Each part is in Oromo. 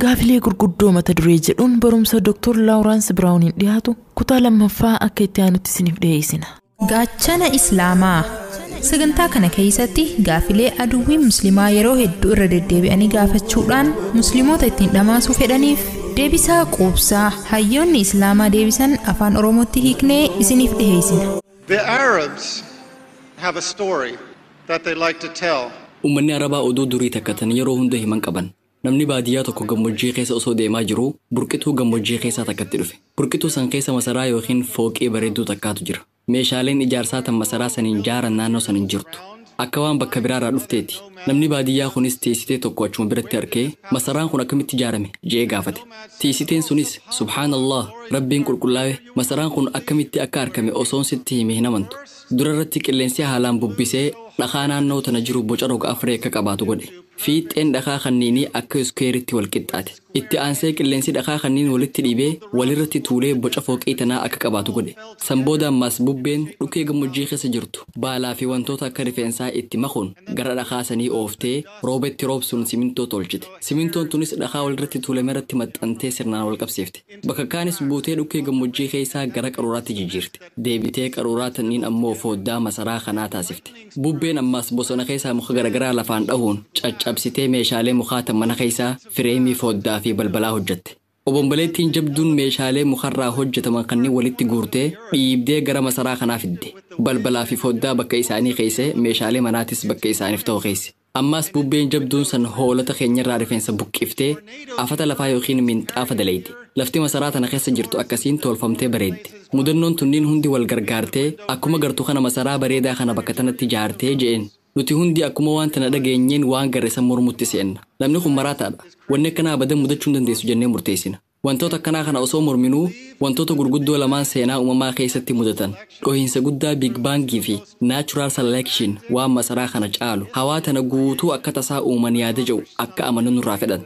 Gaafilee gurguddoo mata duree jedhuun barumsa Dr. Lawrence Brown dhiyaatu kutaa lammaffaa akka itti aanutti isiniif dhiyeessina. Gaachana Islaamaa. Sagantaa kana keessatti gaafilee aduwwii musliimaa yeroo hedduu irra deddeebi'anii gaafachuudhaan musliimoota ittiin dhamaasuu fedhaniif deebisaa quubsaa hayyoonni Islaamaa deebisan afaan Oromootti hiiknee isiniif dhiyeessina. The Arabs have a story that they like to tell. Uummanni Arabaa oduu durii takkatan yeroo hunda himan qaban. Namni baadiyyaa tokko gammoojjii keessa osoo deemaa jiru burqituu gammoojjii keessaa takkatti dhufe. Burqituu san keessa masaraa yookiin fooqii bareedduu takkaatu jira. Meeshaaleen ijaarsaa tan masaraa saniin jaaran naannoo saniin jirtu. Akka waan bakka biraarraa dhufteeti. Namni baadiyyaa kunis tiisitee tokko achuma biratti arkee masaraan kun akkamitti ijaarame jee gaafate. Tiisiteen sunis subhaanallah rabbiin qulqullaa'e masaraan kun akkamitti akka arkame osoon sitti hime hin amantu. Durarratti qilleensi haalaan bubbisee dhakaa naannoo tana jiru boca roga afree akka qabaatu godhe. Fiixeen dhakaa kanniinii akka iskeeritti wal qixxaate. Itti aansee qilleensi dhakaa kanniin walitti dhiibee walirratti tuulee boca fooqii tanaa akka qabaatu godhe. Sanbooda ammas bubbeen dhukee gammoojjii keessa jirtu baalaa fi wantoota akka rifeensaa itti makuun gara dhakaa sanii ooftee roobetti roobsuun simintoo tolchite. Simintoon tunis dhakaa walirratti tuulame irratti maxxantee sirnaan wal qabsiifte. Bakka kaanis buutee dhukee gammoojjii keessaa gara qaruuraatti jijjiirte. Deebitee qaruuraa tanniin ammoo fooddaa masaraa kanaa taasifte. Bubbeen ammas bosona keessaa muka garagaraa lafaan dhahuun caccabsitee meeshaalee mukaa mana keessaa fireemii fooddaa fi balbalaa hojjette. Obomboleettiin jabduun meeshaalee mukarraa hojjetaman kanneen walitti guurtee dhiibdee gara masaraa kanaa fidde. Balbalaa fi fooddaa bakka isaanii keesse meeshaalee manaatis bakka isaaniif ta'u keesse. Ammas bubbeen jabduun san hoolota keenyarraa rifeensa buqqiftee afata lafaa yookiin minxaafa daleeyde. Lafti masaraa tana keessa jirtu akkasiin tolfamtee bareedde. Mudannoon tunniin hundi wal gargaartee akkuma gartuu kana masaraa bareedaa kana bakka tanatti ijaartee je'en. Nuti hundi akkuma waan tana dhageenyeen waan garreessan mormutti seenna. Namni kun maraataadha. Wanni akkanaa abadan mudachuu dandeessu jennee murteessina. Wantoota akkanaa kana osoo morminuu wantoota gurguddoo lamaan seenaa uumamaa keessatti mudatan. Dhohiinsa guddaa Big Bangii fi Natural Selection waan masaraa kana caalu. Hawaa tana guutuu akka tasaa uuman yaada jedhu akka amanan nurraa fedhan.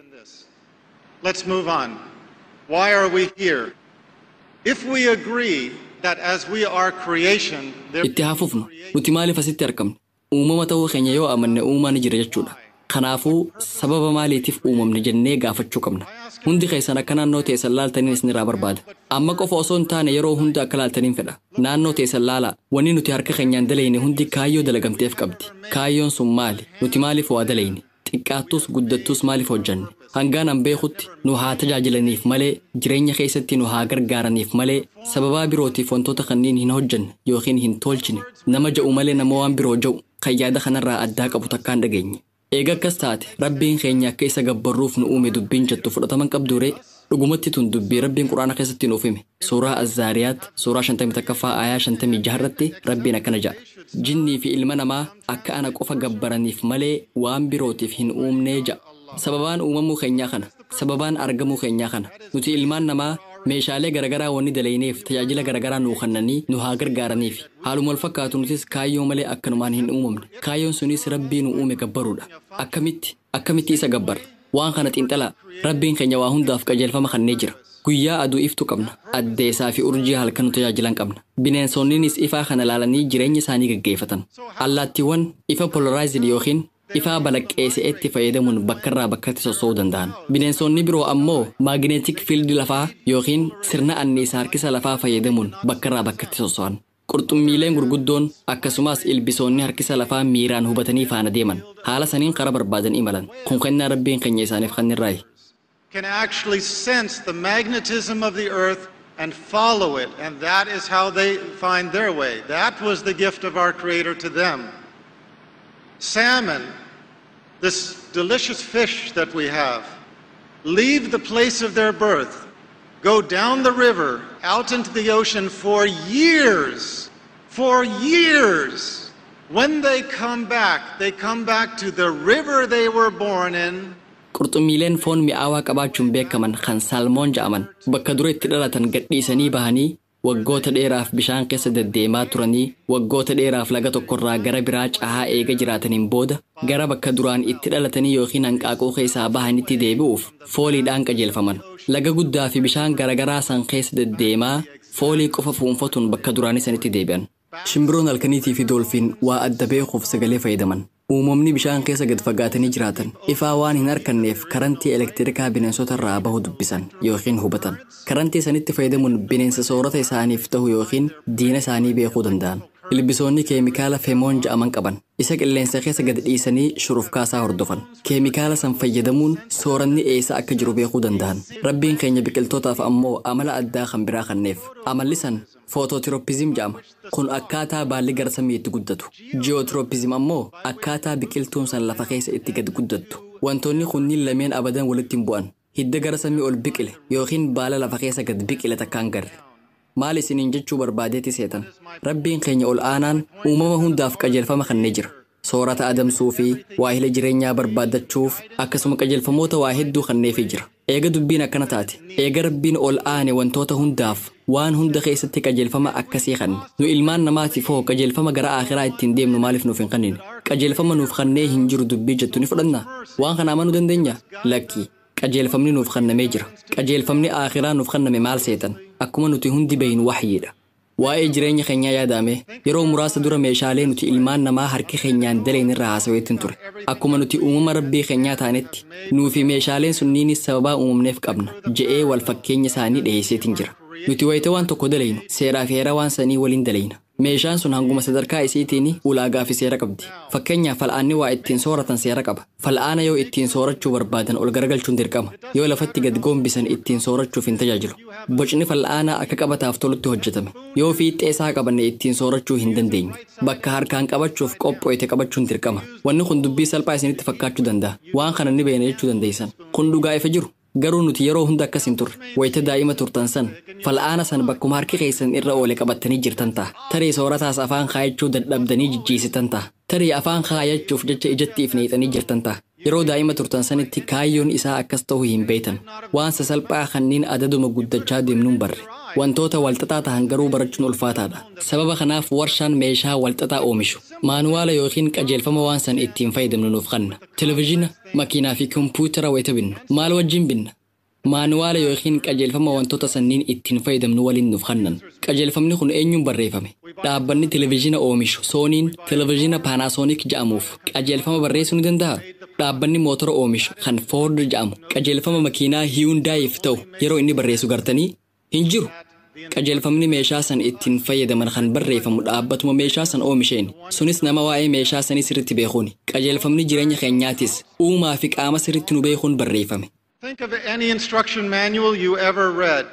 Let's move on. Why are we here? If we agree that as we are creation, itti hafuufnu nuti maaliif asitti argamne? Uumama ta'uu keenya yoo amanne uumaan jira jechuudha. Kanaafuu sababa maaliitiif uumamne jennee gaafachuu qabna. Hundi keessan akka naannoo teessan laaltaniin isinirraa barbaada. Amma qofa osoo hin taane yeroo hunda akka laaltaniin fedha. Naannoo teessan laalaa wanni nuti harka keenyaan dalayne hundi kaayyoo dalagamteef qabdi. Kaayyoon sun maali? Nuti maaliif waa dalayne? Xiqqaattus guddattus maaliif hojjanne? Hangaan an beekutti nu haa tajaajilaniif malee jireenya keessatti nu haa gargaaraniif malee sababaa birootiif wantoota kanneen hin hojjanne yookiin hin tolchine nama ja'u malee nama waan biroo ja'u kan yaada kanarraa addaa qabu takkaan dhageenye. Eega akkas taate rabbiin keenya akka isa gabbarruuf nu uume dubbiin jettu fudhataman qabduure dhugumatti tun dubbii rabbiin quraana keessatti nuuf hime. Suuraa Az-Zaariyaat suuraa 51ffaa aayaa 56 irratti rabbiin akkana ja'a. Jinnii fi ilma namaa akka ana qofa gabbaraniif malee waan birootiif hin uumnee ja'a. Sababaan uumamuu keenyaa kana, sababaan argamuu keenyaa kana. Nuti ilmaan namaa meeshaalee garagaraa wanni dalayneef tajaajila garagaraa nuu kennanii nu haa gargaaraniif. Haaluma wal fakkaatu nutis kaayyoo malee akkanumaan hin uumamne. Kaayyoon sunis rabbii nu uume gabbaruudha. Akkamitti isa gabbarra? Waan kana xiinxalaa rabbiin keenya waa hundaaf qajeelfama kennee jira. Guyyaa aduu iftu qabna. Addeessaa fi urjii halkan nu tajaajilan qabna. Bineensonniinis ifaa kana laalanii jireenya isaanii gaggeeffatan. Allaattiiwwan ifa polarized yookiin ifaa balaqqeessa'etti fayyadamuun bakkarraa bakkatti socho'uu danda'an. Bineensonni biroo ammoo magnetic field lafaa yookiin sirna anniisaa harkisa lafaa fayyadamuun bakkarraa bakkatti socho'an. Qurxummiileen gurguddoon akkasumas ilbisoonni harkisa lafaa miiraan hubatanii faana deeman. Haala saniin karaa barbaadan imalan. Kun kennaa rabbiin keenya isaaniif kennirraayi. Can actually sense the magnetism of the earth and follow it, and that is how they find their way. That was the gift of our Creator to them. Salmon, this delicious fish that we have, leave the place of their birth, go down the river, out into the ocean for years. When they come back to the river they were born in. Qurxummiileen foon mi'aawaa qabaachuun beekaman kan saalmoon ja'aman bakka dura itti dhalatan gadhiisanii bahanii waggoota dheeraaf bishaan keessa deddeemaa turanii waggoota dheeraaf laga tokkorraa gara biraa cahaa eega jiraataniin booda gara bakka duraan itti dhalatanii yookiin hanqaaquu keessaa bahanitti deebi'uuf fooliidhaan qajeelfaman. Laga guddaa fi bishaan garagaraa san keessa deddeemaa foolii qofa fuunfatuun bakka duraanii sanitti deebi'an. Shimbiroon halkaniitii fi doolfiin waa adda beekuuf sagalee fayyadaman. uumamni bishaan keessa gad fagaatanii jiraatan ifaa waan hin arkanneef karantii elektirikaa bineensota irraa bahu dubbisan yookiin hubatan. Karantii sanitti fayyadamuun bineensa soorata isaaniif ta'u yookiin diina isaanii beekuu danda'an. Ilbisoonni keemikaala feemoon ja'aman qaban isa qilleensa keessa gad dhiisanii shurufkaasaa hordofan. Keemikaala san fayyadamuun sooranni eessa akka jiru beekuu danda'an. Rabbiin keenya biqiltootaaf ammoo amala addaa kan biraa kenneef. Amalli san foototiroopizim jedhama. Kun akkaataa baalli gara samiitti guddatu. Ji'ootiroopizim ammoo akkaataa biqiltuun san lafa keessa itti gad guddattu. Wantoonni kunniin lameen abadan walitti hin bu'an. Hidda gara samii ol biqile yookiin baala lafa keessa gad biqile takkaan garre. Maal isiniin jechuu barbaadeeti seetan? Rabbiin keenya ol aanaan uumama hundaaf qajeelfama kennee jira. Soorata adamsuu fi waahila jireenyaa barbaadachuuf akkasuma qajeelfamoota waa hedduu kenneefii jira. Eega dubbiin akkana taate, eega Rabbiin ol aane wantoota hundaaf waan hunda keessatti qajeelfama akkasii kenne. Nu ilmaan namaatiif hoo qajeelfama gara akhiraa ittiin deemnu maaliif nuuf hin kennine? Qajeelfama nuuf kennee hin jiru dubbii jettu ni fudhanna? Waan kana amanuu dandeenya? Lakki. Qajeelfamni nuuf kennamee jira. Qajeelfamni akhiraa nuuf kenname maal seetan? Akkuma nuti hundi beeynu wahyiidha. Waa'ee jireenya keenyaa yaadame yeroo muraasa dura meeshaalee nuti ilmaan namaa harki keenyaan daleen irraa haasaweetiin ture. Akkuma nuti uumama Rabbii keenyaa taanetti nuufi meeshaaleen sunniinis sababaa uumamneef qabna je'ee wal fakkeenya isaanii dhiyeesseetiin jira. Nuti wayita waan tokko dalaynu seeraa fi heera waan sanii waliin dalayna. Meeshaan sun hanguma sadarkaa isiitiin ulaagaa fi seera qabdi. Fakkeenyaaf fal'aanni waa ittiin sooratan seera qaba. Fal'aana yoo ittiin soorachuu barbaadan ol garagalchuun dirqama. Yoo lafatti gad goombisan ittiin soorachuuf hin tajaajilu. Bocni fal'aanaa akka qabataaf tolutti hojjetame. Yoo fiixee isaa qabanne ittiin soorachuu hin dandeenye. Bakka harkaan qabachuuf qophoo'ite qabachuun dirqama. Wanni kun dubbii salphaa isinitti fakkaachuu danda'a. Waan kana ni beena jechuu dandeessan. Kun dhugaa ifa jiru. Garuu nuti yeroo hunda akkas hin turre wayita daa'ima turtan san fal'aana san bakkuma harki keessan irra oole qabattanii jirtan ta'a. Tarii soorataas afaan kaayachuu dadhabdanii jijjiisitan ta'a. Tarii afaan kaayachuuf jecha ijatti ifneexanii jirtan ta'a. Yeroo daa'ima turtan sanitti kaayyoon isaa akkas ta'uu hin beektan. Waan sasalphaa kanneen adaduma guddachaa deemnuun barre. Wantoota walxaxaa ta'an garuu barachuun ulfaataadha. Sababa kanaaf warshaan meeshaa walxaxaa oomishu. Maanuwaala yookiin qajeelfama waan san ittiin fayyadamnu nuuf kenna. Televezyiina, makiinaa fi kompiitara wayita binnu. Maal wajjin binna? Maanuwaala yookiin qajeelfama wantoota sanniin ittiin fayyadamnu waliin nuuf kennan. Qajeelfamni kun eenyuun barreeffame? Dhaabbanni televezyiina oomishu Sooniin televezyiina Paanaasooniik jedhamuuf qajeelfama barreessuu ni danda'a. Dhaabbanni mootora oomishu kan Ford jedhamu qajeelfama makiinaa Hyundaiif ta'u yeroo inni barreessu gartanii hin jiru. Qajeelfamni meeshaa san ittiin fayyadaman kan barreeffamu dhaabbatuma meeshaa san oomisheen. Sunis nama waa'ee meeshaa sanii sirriitti beekuuni. Qajeelfamni jireenya keenyaatis uumaa fi qaama sirriitti nu beekuun barreeffame. Think of any instruction manual you ever read.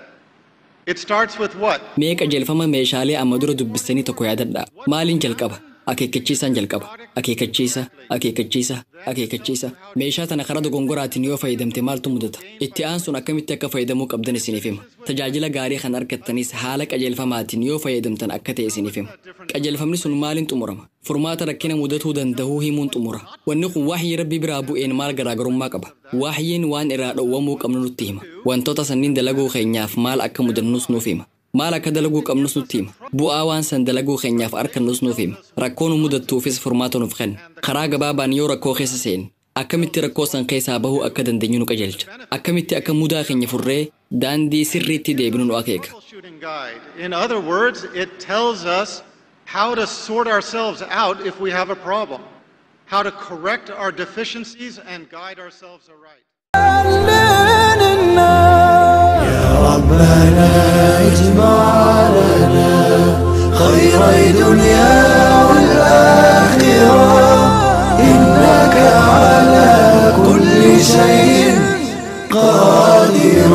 It starts with what? Mee qajeelfama meeshaalee amma dura dubbistanii tokko yaadadhaa. Maaliin jalqaba? Akeekkachiisaan jalqaba. Akeekkachiisa, akeekkachiisa, akeekkachiisa. Meeshaa tana karaa dogongoraatiin yoo fayyadamte maaltu mudata? Itti aansuun akkamitti akka fayyadamuu qabdan isiniif hima. Tajaajila gaarii kan argattanis haala qajeelfamaatiin yoo fayyadamtan akka ta'e isiniif hima. Qajeelfamni sun maaliin xumurama? Furmaata rakkina mudatuu danda'uu himuun xumura. Wanni kun wahyii Rabbii biraa bu'een maal garaagarummaa qaba? Wahyiin waan irraa dhowwamuu qabnu nutti hima. Wantoota sanniin dalaguu keenyaaf maal akka mudannus nuuf hima. Maal akka dalaguu qabnus nutti hima. Bu'aa waan san dalaguu keenyaaf arkannus nuuf hima. Rakkoon mudattuufis furmaata nuuf kenna. Karaa gabaabaan yoo rakkoo keessa seenu akkamitti rakkoo san keessaa bahuu akka dandeenyu nu qajeelcha. Akkamitti akka mudaa keenya furree daandii sirriitti deebinu nu akeeka. In other words, it tells us how to sort ourselves out if we have a problem, how to correct our deficiencies and guide ourselves aright. ربنا اجمع لنا خير دنيا والآخرة إنك على كل شيء قادر